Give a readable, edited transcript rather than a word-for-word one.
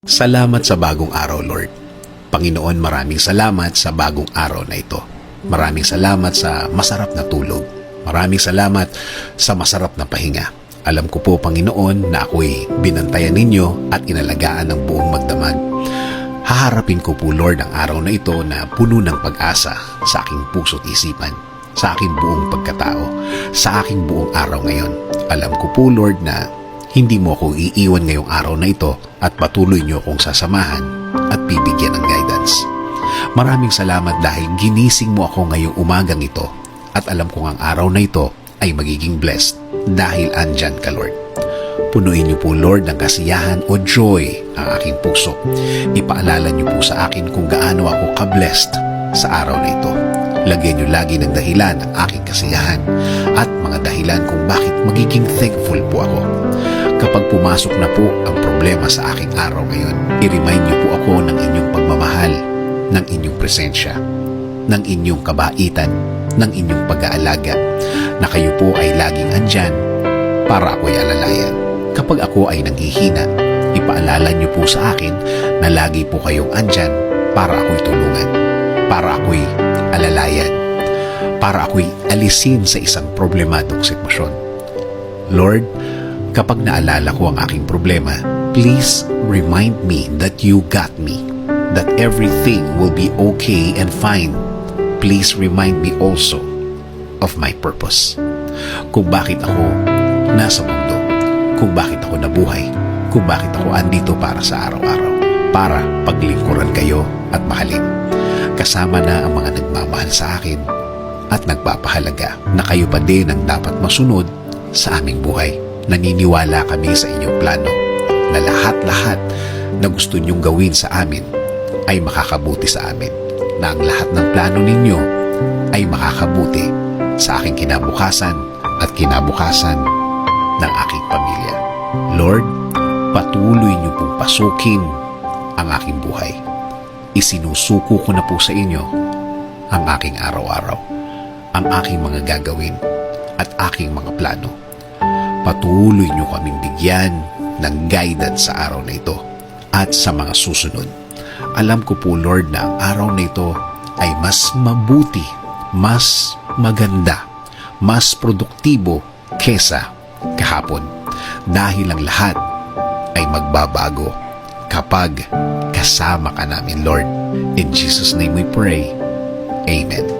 Salamat sa bagong araw, Lord. Panginoon, maraming salamat sa bagong araw na ito. Maraming salamat sa masarap na tulog. Maraming salamat sa masarap na pahinga. Alam ko po, Panginoon, na ako'y binantayan ninyo at inalagaan ng buong magdamag. Haharapin ko po, Lord, ang araw na ito na puno ng pag-asa sa aking puso't isipan, sa aking buong pagkatao, sa aking buong araw ngayon. Alam ko po, Lord, na hindi mo ako iiwan ngayong araw na ito at patuloy niyo akong sasamahan at bibigyan ng guidance. Maraming salamat dahil ginising mo ako ngayong umagang ito at alam kong ang araw na ito ay magiging blessed dahil andyan ka, Lord. Punuin niyo po, Lord, ng kasiyahan o joy ang aking puso. Ipaalala niyo po sa akin kung gaano ako ka-blessed sa araw na ito. Lagyan niyo lagi ng dahilan ang aking kasiyahan at mga dahilan kung bakit magiging thankful po ako. Kapag pumasok na po ang problema sa aking araw ngayon, i-remind niyo po ako ng inyong pagmamahal, ng inyong presensya, ng inyong kabaitan, ng inyong pag-aalaga, na kayo po ay laging andyan para ako'y alalayan. Kapag ako ay nanghihina, ipaalala niyo po sa akin na lagi po kayong andyan para ako'y tulungan, para ako'y alalayan, para ako'y alisin sa isang problemadong sitwasyon. Lord, kapag naalala ko ang aking problema, please remind me that you got me, that everything will be okay and fine. Please remind me also of my purpose. Kung bakit ako nasa mundo, kung bakit ako nabuhay, kung bakit ako andito para sa araw-araw, para paglingkuran kayo at mahalin. Kasama na ang mga nagmamahal sa akin at nagpapahalaga na kayo pa din ang dapat masunod sa aming buhay. Naniniwala kami sa inyong plano na lahat-lahat na gusto niyong gawin sa amin ay makakabuti sa amin, na ang lahat ng plano ninyo ay makakabuti sa aking kinabukasan at kinabukasan ng aking pamilya. Lord, patuloy niyo pong pasukin ang aking buhay. Isinusuko ko na po sa inyo ang aking araw-araw, ang aking mga gagawin at aking mga plano. Patuloy niyo kaming bigyan ng guidance sa araw na ito at sa mga susunod. Alam ko po, Lord, na ang araw na ito ay mas mabuti, mas maganda, mas produktibo kesa kahapon. Dahil ang lahat ay magbabago kapag kasama ka namin, Lord. In Jesus' name we pray. Amen.